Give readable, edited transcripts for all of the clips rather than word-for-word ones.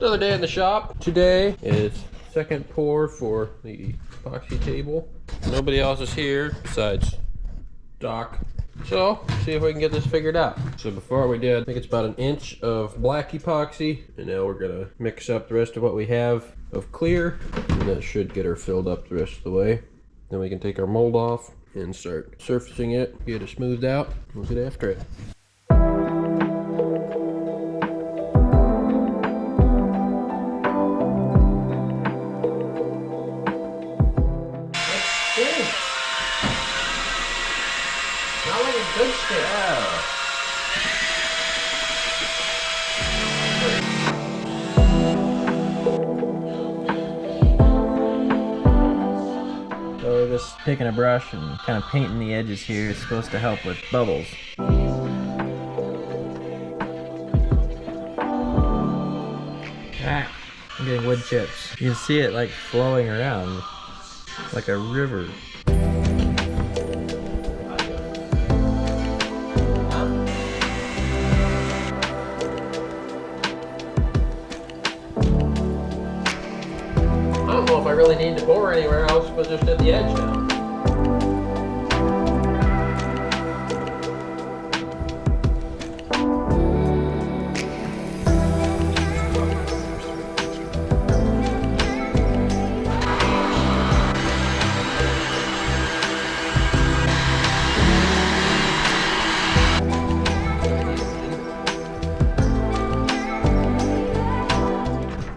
Another day in the shop. Today is second pour for the epoxy table. Nobody else is here besides Doc. So, see if we can get this figured out. So before we did, I think it's about an inch of black epoxy. And now we're gonna mix up the rest of what we have of clear. And that should get her filled up the rest of the way. Then we can take our mold off and start surfacing it, get it smoothed out. We'll get after it. Not like a good stick. Yeah. So we're just taking a brush and kind of painting the edges here. It's supposed to help with bubbles. Ah, I'm getting wood chips. You can see it like flowing around like a river. I don't know if I really need to pour anywhere else, but just at the edge now.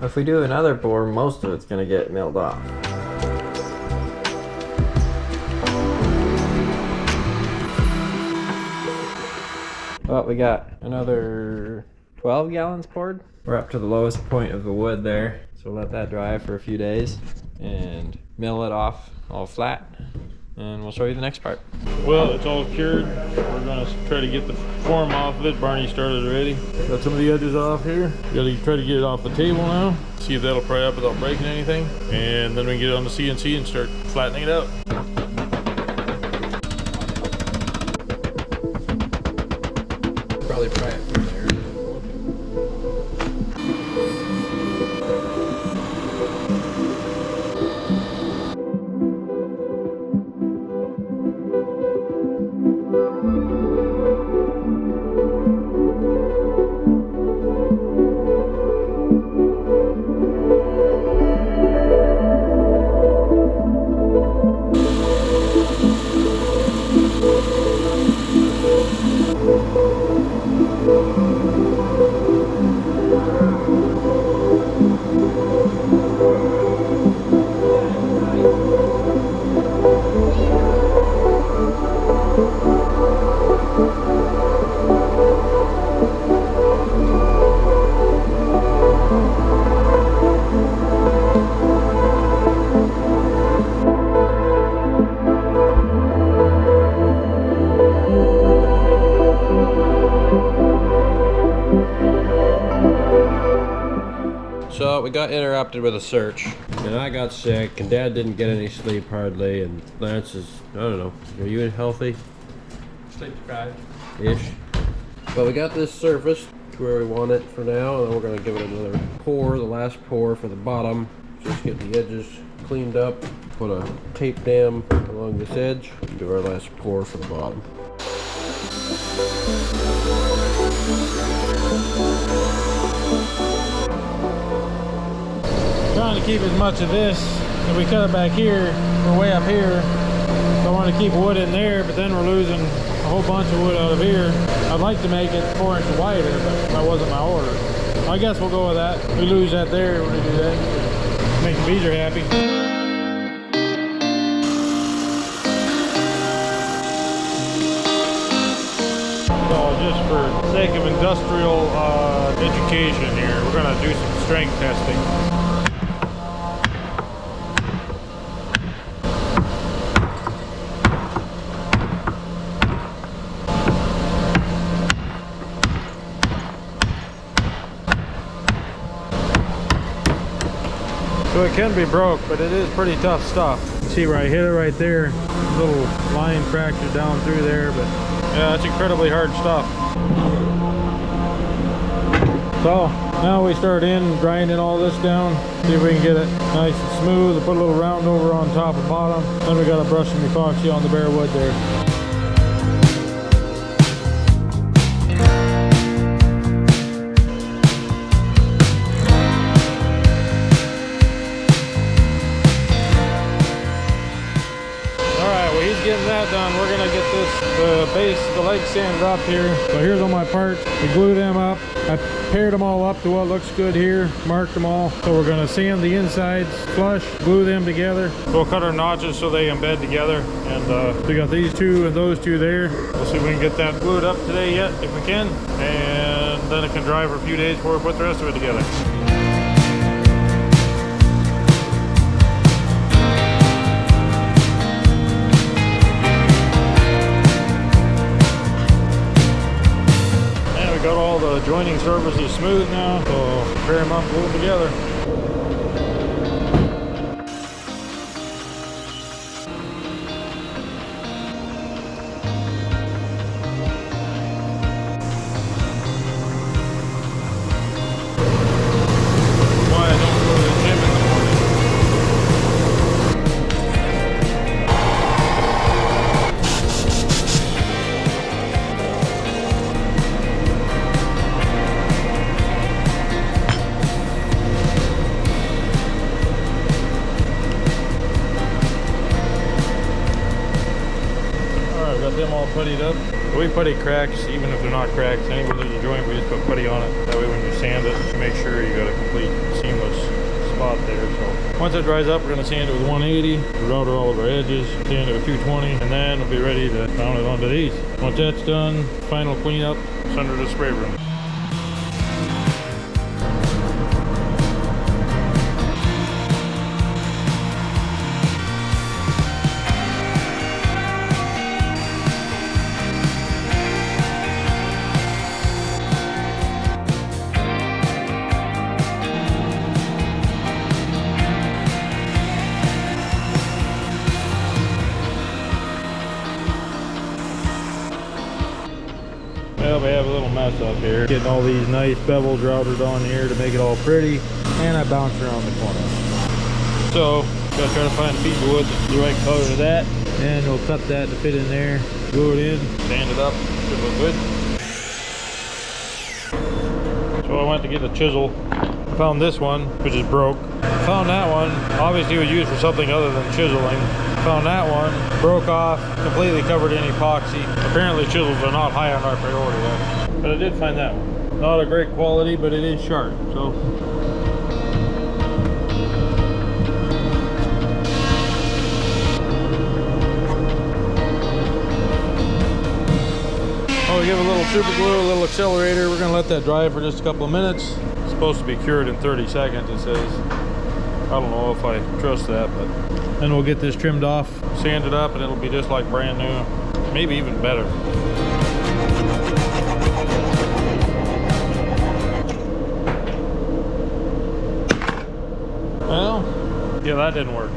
If we do another pour, most of it's gonna get milled off. Well, we got another 12 gallons poured. We're up to the lowest point of the wood there, so we'll let that dry for a few days and mill it off all flat, and we'll show you the next part. Well, it's all cured. We're gonna try to get the form off of it. Barney started already. Got some of the edges off here. Gotta try to get it off the table now. See if that'll pry up without breaking anything. And then we can get it on the CNC and start flattening it out. Probably pry it from there. So we got interrupted with a search, and I got sick, and Dad didn't get any sleep hardly, and Lance is, I don't know, are you healthy? Sleep deprived. Ish. But we got this surfaced to where we want it for now, and then we're gonna give it another pour, the last pour for the bottom. Just get the edges cleaned up, put a tape dam along this edge, and do our last pour for the bottom. Trying to keep as much of this. If we cut it back here, we're way up here. So I want to keep wood in there, but then we're losing a whole bunch of wood out of here. I'd like to make it 4 inches wider, but that wasn't my order. I guess we'll go with that. We lose that there when we do that. Make the bees are happy. So just for sake of industrial education here, we're gonna do some strength testing. So it can be broke, but it is pretty tough stuff. See where I hit it right there? Little line fracture down through there, but yeah, it's incredibly hard stuff. So Now we start grinding all this down, see if we can get it nice and smooth. Put a little round over on top and bottom. Then we gotta brush some epoxy on the bare wood there. Getting that done, we're gonna get the leg sanded up here. So here's all my parts. We glue them up. I paired them all up to what looks good here, marked them all. So we're gonna sand the insides flush, glue them together. We'll cut our notches so they embed together. And we got these two and those two there. We'll see if we can get that glued up today yet, if we can. And then it can dry for a few days before we put the rest of it together. Got all the joining surfaces smooth now, so pair them up, glue them together. Why I don't go to the gym in the morning. Got them all puttied up. We putty cracks, even if they're not cracks. Any with a joint, we just put putty on it. That way when you sand it, make sure you got a complete seamless spot there. So once it dries up, we're gonna sand it with 180, router all of our edges, sand it with 220, and then we'll be ready to mount it onto these. Once that's done, final cleanup, send her to the spray room. Well, we have a little mess up here. Getting all these nice bevels routed on here to make it all pretty. And I bounced around the corner. So, gotta try to find a piece of wood that's the right color to that. And we'll cut that to fit in there. Glue it in, sand it up, should look good. So I went to get a chisel. Found this one, which is broke. Found that one, obviously it was used for something other than chiseling. Found that one, broke off, completely covered in epoxy. Apparently chisels are not high on our priority list. But I did find that one. Not a great quality, but it is sharp, so. Oh, we give a little super glue, a little accelerator. We're gonna let that dry for just a couple of minutes. It's supposed to be cured in 30 seconds, it says. I don't know if I trust that, but then we'll get this trimmed off, sand it up, and it'll be just like brand new, maybe even better. Well, yeah, that didn't work.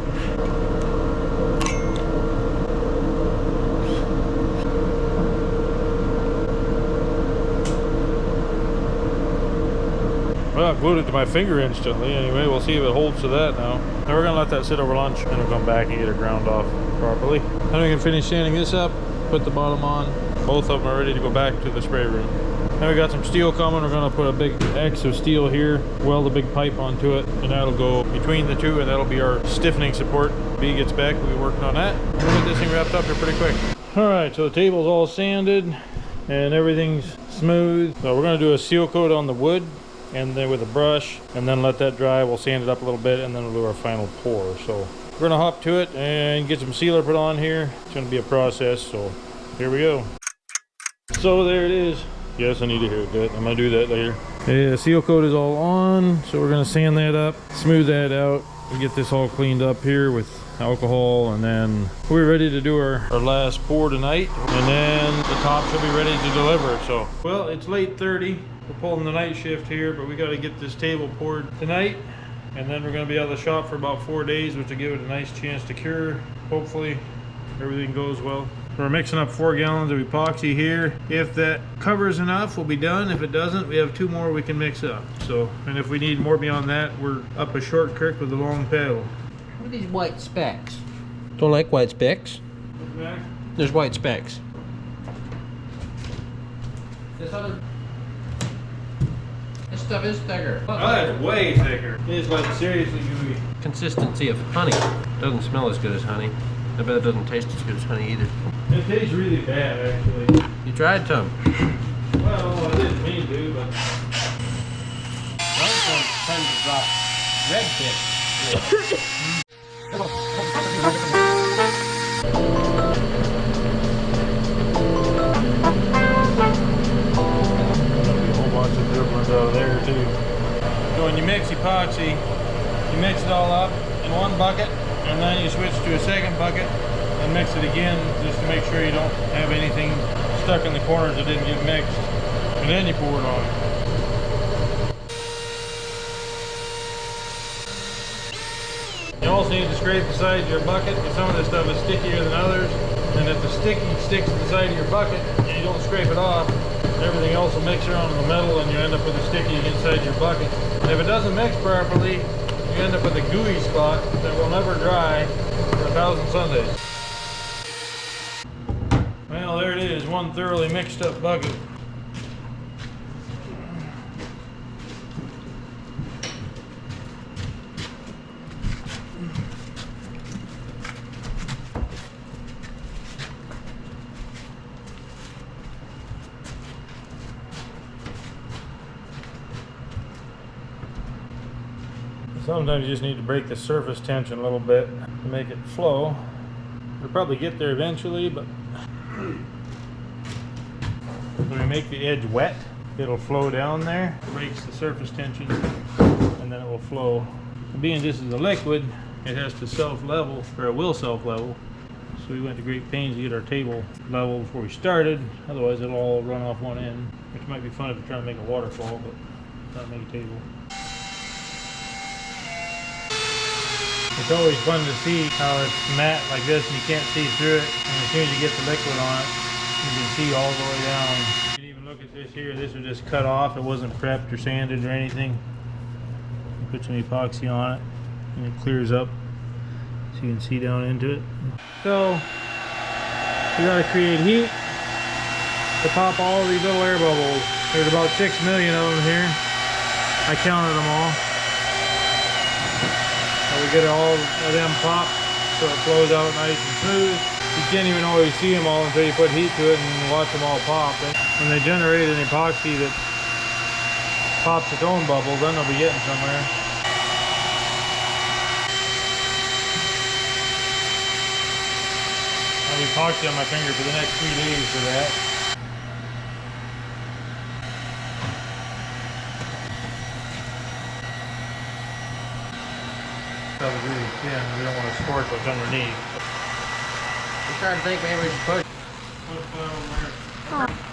Well, I glued it to my finger instantly. Anyway, we'll see if it holds to that now. Now we're gonna let that sit over lunch, and we'll come back and get it ground off properly. Then we can finish sanding this up, put the bottom on. Both of them are ready to go back to the spray room. Now we got some steel coming. We're gonna put a big X of steel here, weld a big pipe onto it, and that'll go between the two, and that'll be our stiffening support. B gets back, we'll be working on that. We'll get this thing wrapped up here pretty quick. All right, so the table's all sanded, and everything's smooth. So we're gonna do a seal coat on the wood, and then with a brush, and then let that dry. We'll sand it up a little bit, and then we'll do our final pour. So we're gonna hop to it and get some sealer put on here. It's gonna be a process, so here we go. So there it is. Yes, I need a haircut. I'm gonna do that later. Yeah, the seal coat is all on, so we're gonna sand that up, smooth that out. We get this all cleaned up here with alcohol, and then we're ready to do our last pour tonight, and then the top should be ready to deliver. So, well, it's late 30. We're pulling the night shift here, but we got to get this table poured tonight, and then we're going to be out of the shop for about 4 days, which will give it a nice chance to cure. Hopefully everything goes well. So we're mixing up 4 gallons of epoxy here. If that covers enough, we'll be done. If it doesn't, we have 2 more we can mix up. So, and if we need more beyond that, we're up a short creek with a long paddle. What are these white specks? Don't like white specks. Okay. There's white specks. This stuff is thicker. Oh, that's way thicker. It is like seriously gooey. Consistency of honey. Doesn't smell as good as honey. I bet it doesn't taste as good as honey either. It tastes really bad, actually. You tried some. Well, I didn't mean to, but... Those ones tend to drop red bits. A whole bunch of dribblers out of there, too. So when you mix epoxy, you mix it all up in one bucket, and then you switch to a second bucket and mix it again just to make sure you don't have anything stuck in the corners that didn't get mixed. And then you pour it on. You also need to scrape the sides of your bucket because some of this stuff is stickier than others. And if the sticky sticks to the side of your bucket and you don't scrape it off, everything else will mix around in the metal and you end up with a sticky inside your bucket. And if it doesn't mix properly, you end up with a gooey spot that will never dry for 1,000 Sundays. Well, there it is, one thoroughly mixed up bucket. Sometimes you just need to break the surface tension a little bit to make it flow. It'll probably get there eventually, but when we make the edge wet, it'll flow down there. It breaks the surface tension, and then it will flow. Being this is a liquid, it has to self-level, or it will self-level. So we went to great pains to get our table level before we started. Otherwise, it'll all run off one end, which might be fun if you're trying to make a waterfall, but not make a table. It's always fun to see how it's matte like this and you can't see through it. And as soon as you get the liquid on it, you can see all the way down. You can even look at this here. This was just cut off. It wasn't prepped or sanded or anything. You put some epoxy on it and it clears up so you can see down into it. So you got to create heat to pop all these little air bubbles. There's about 6 million of them here. I counted them all. We get all of them popped so it flows out nice and smooth. You can't even always see them all until you put heat to it and watch them all pop. And when they generate an epoxy that pops its own bubble, then they'll be getting somewhere. I'll have epoxy on my finger for the next 3 days for that. That was really thin. We don't want to scorch what's underneath. I'm trying to think maybe we should push. What's going on there?